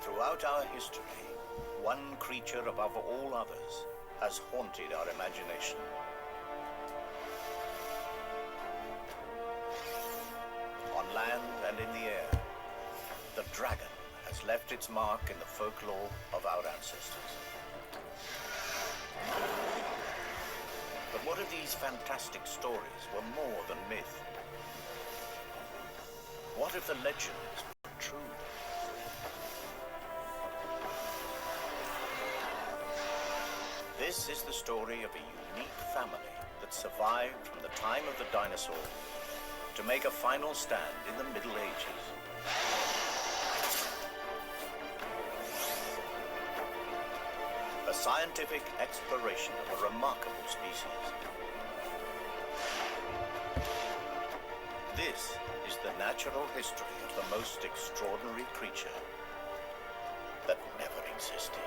Throughout our history, one creature above all others has haunted our imagination. On land and in the air, the dragon has left its mark in the folklore of our ancestors. But what if these fantastic stories were more than myth? What if the legends were true? This is the story of a unique family that survived from the time of the dinosaurs to make a final stand in the Middle Ages. A scientific exploration of a remarkable species. This is the natural history of the most extraordinary creature that never existed.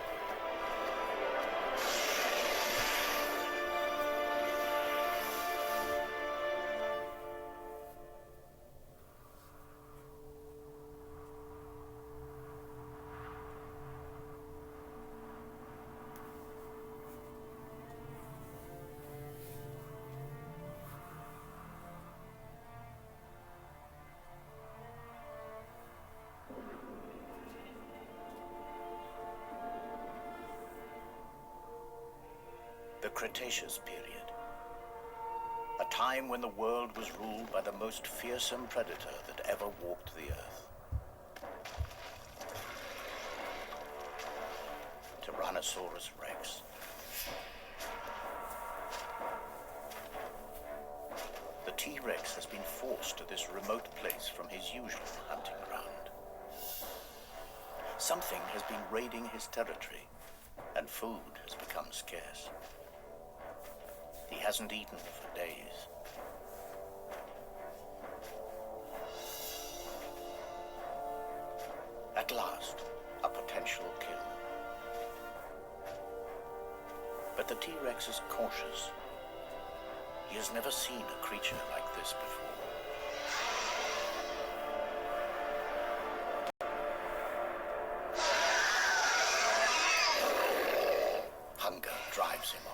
The Cretaceous period, a time when the world was ruled by the most fearsome predator that ever walked the earth. Tyrannosaurus Rex. The T-Rex has been forced to this remote place from his usual hunting ground. Something has been raiding his territory, and food has become scarce. He hasn't eaten for days. At last, a potential kill. But the T-Rex is cautious. He has never seen a creature like this before. Hunger drives him on.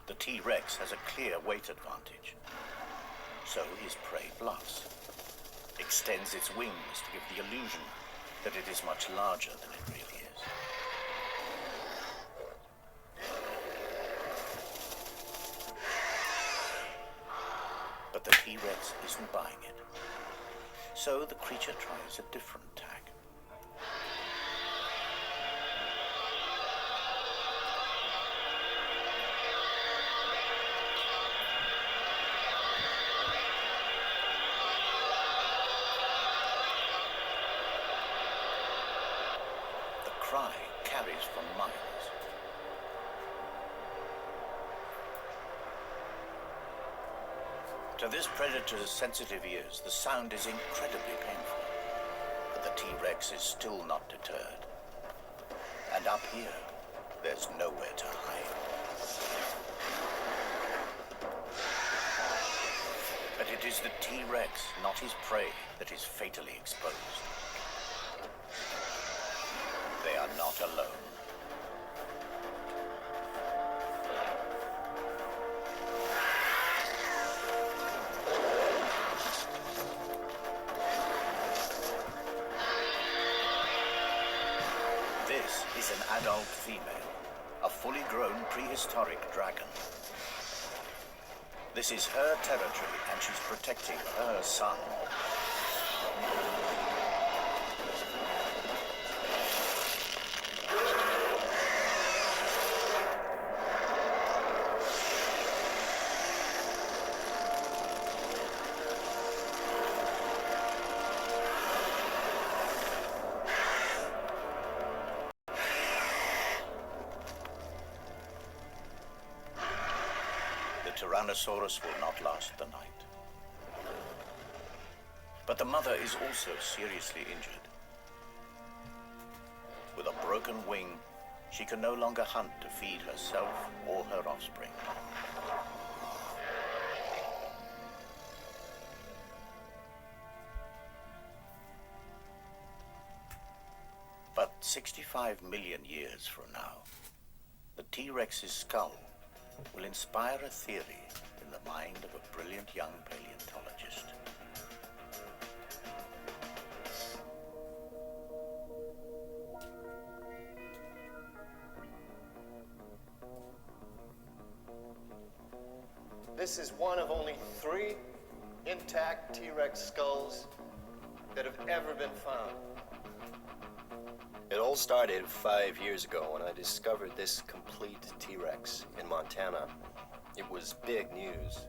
The T-Rex has a clear weight advantage, so his prey bluffs, extends its wings to give the illusion that it is much larger than it really is. But the T-Rex isn't buying it, so the creature tries a different tack. Cry carries for miles. To this predator's sensitive ears, the sound is incredibly painful. But the T-Rex is still not deterred. And up here, there's nowhere to hide. But it is the T-Rex, not his prey, that is fatally exposed. They are not alone. This is an adult female, a fully grown prehistoric dragon. This is her territory, and she's protecting her son. Tyrannosaurus will not last the night. But the mother is also seriously injured. With a broken wing, she can no longer hunt to feed herself or her offspring. 65 million years from now, the T-Rex's skull will inspire a theory in the mind of a brilliant young paleontologist. This is one of only 3 intact T-Rex skulls that have ever been found. It all started 5 years ago when I discovered this complete T-Rex in Montana. It was big news.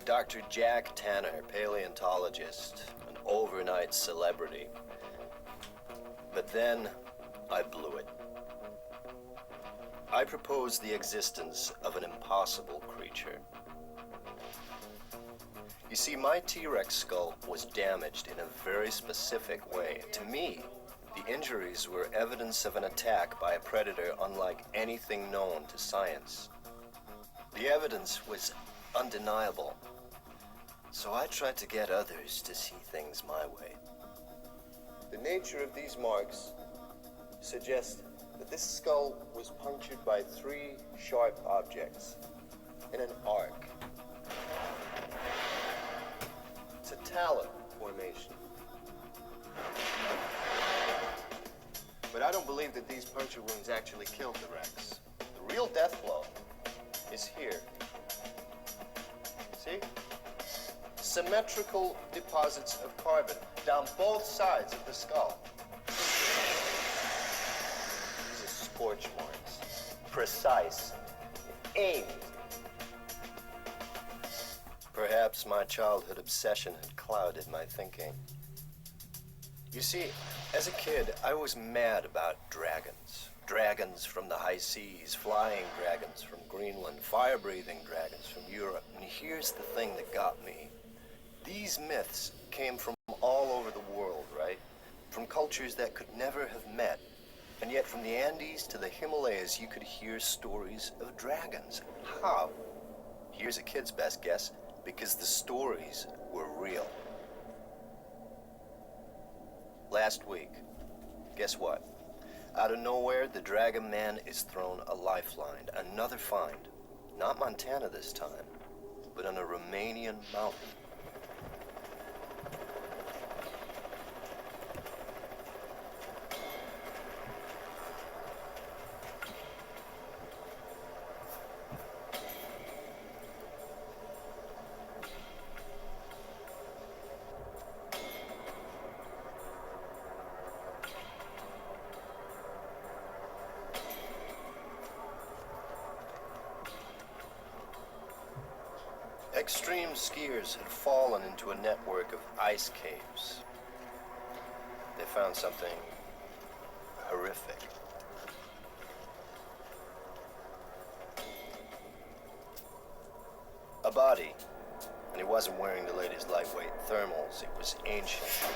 Dr. Jack Tanner, paleontologist, an overnight celebrity. But then I blew it. I proposed the existence of an impossible creature. You see, my T-Rex skull was damaged in a very specific way. To me, the injuries were evidence of an attack by a predator unlike anything known to science. The evidence was undeniable, so I tried to get others to see things my way. The nature of these marks suggests that this skull was punctured by 3 sharp objects in an arc. It's a talon formation. But I don't believe that these puncture wounds actually killed the Rex. The real death blow is here. See? Symmetrical deposits of carbon down both sides of the skull. These are scorch marks. Precise. Aimed. Perhaps my childhood obsession had clouded my thinking. You see, as a kid, I was mad about dragons. Dragons from the high seas, flying dragons from Greenland, fire-breathing dragons from Europe. And here's the thing that got me. These myths came from all over the world, right? From cultures that could never have met. And yet from the Andes to the Himalayas, you could hear stories of dragons. How? Here's a kid's best guess. Because the stories were real. Last week, guess what? Out of nowhere, the Dragon Man is thrown a lifeline. Another find. Not Montana this time, but on a Romanian mountain. Extreme skiers had fallen into a network of ice caves. They found something horrific. A body, and he wasn't wearing the latest lightweight thermals. It was ancient.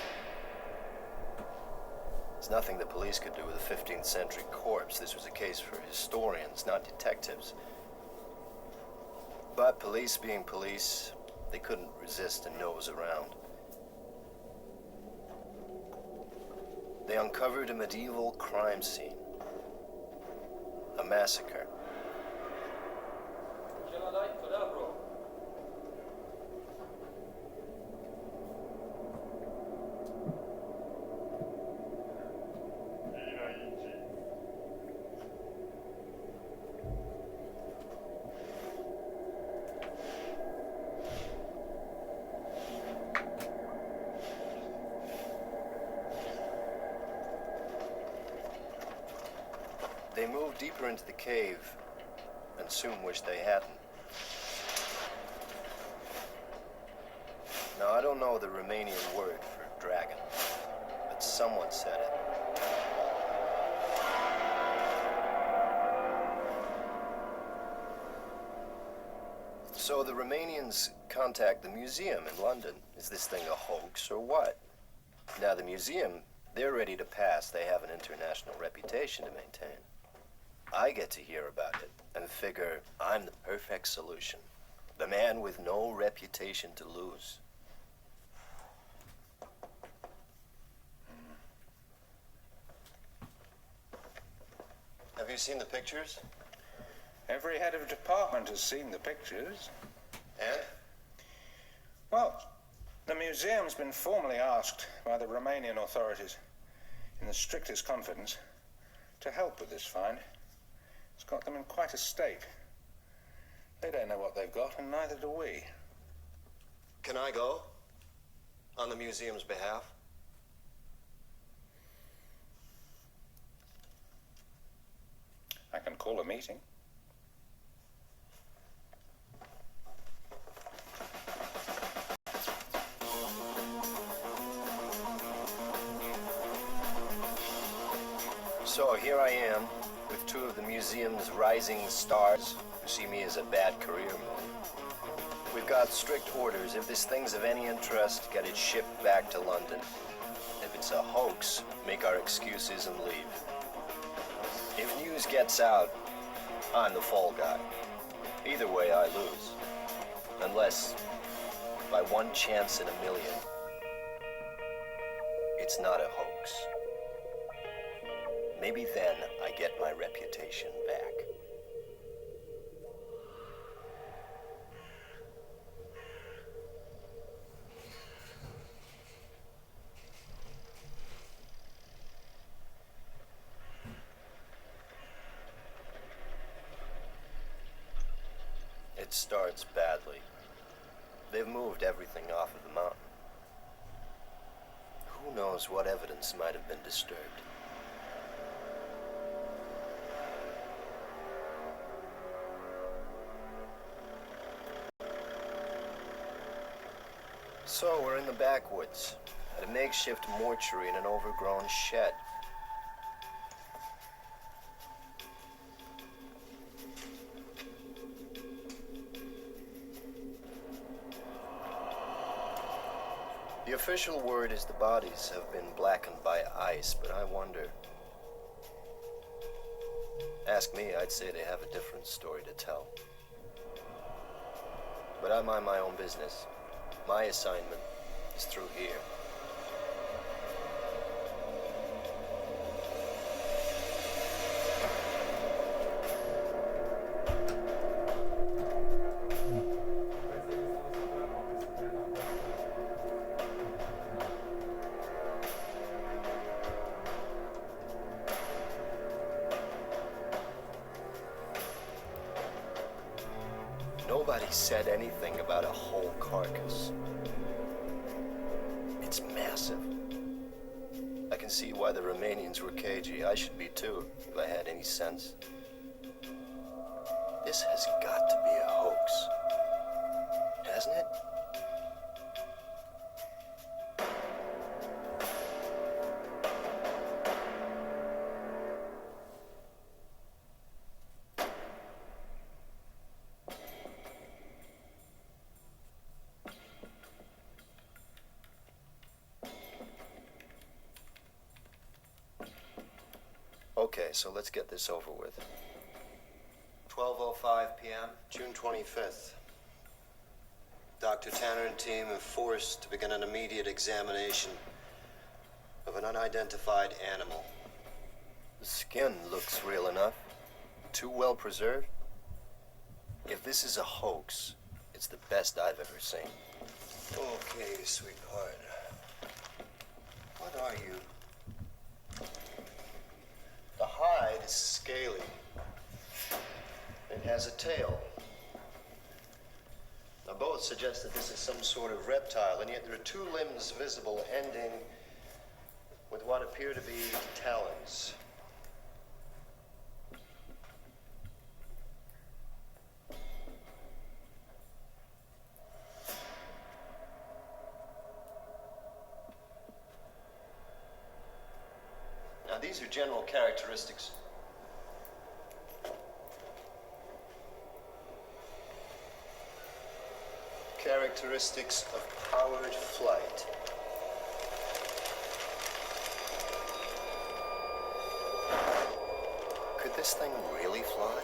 There's nothing the police could do with a 15th century corpse. This was a case for historians, not detectives. But police being police, they couldn't resist a nose around. They uncovered a medieval crime scene. A massacre. They moved deeper into the cave and soon wished they hadn't. Now, I don't know the Romanian word for dragon, but someone said it. So the Romanians contact the museum in London. Is this thing a hoax or what? Now, the museum, they're ready to pass. They have an international reputation to maintain. I get to hear about it and figure I'm the perfect solution. The man with no reputation to lose. you seen the pictures? Every head of department has seen the pictures. And? Well, the museum's been formally asked by the Romanian authorities, in the strictest confidence, to help with this find. It's got them in quite a state. They don't know what they've got, and neither do we. Can I go? On the museum's behalf? I can call a meeting. So here I am, with two of the museum's rising stars who see me as a bad career move. We've got strict orders. If this thing's of any interest, get it shipped back to London. If it's a hoax, make our excuses and leave. If news gets out, I'm the fall guy. Either way, I lose. Unless, by one chance in a million, it's not a hoax. Maybe then I get my reputation back. It starts badly. They've moved everything off of the mountain. Who knows what evidence might have been disturbed? So we're in the backwoods, at a makeshift mortuary in an overgrown shed. The official word is the bodies have been blackened by ice, but I wonder. Ask me, I'd say they have a different story to tell. But I mind my own business. My assignment is through here. Nobody said anything about a whole carcass. It's massive. I can see why the Romanians were cagey. I should be too, if I had any sense. This has got to be a hoax. Hasn't it? Okay, so let's get this over with. 12:05 p.m., June 25th. Dr. Tanner and team are forced to begin an immediate examination of an unidentified animal. The skin looks real enough. Too well preserved. If this is a hoax, it's the best I've ever seen. Okay, sweetheart. What are you? The hide is scaly. It has a tail. Now, both suggest that this is some sort of reptile, and yet there are two limbs visible ending with what appear to be talons. Now, these are general characteristics. Characteristics of powered flight. Could this thing really fly?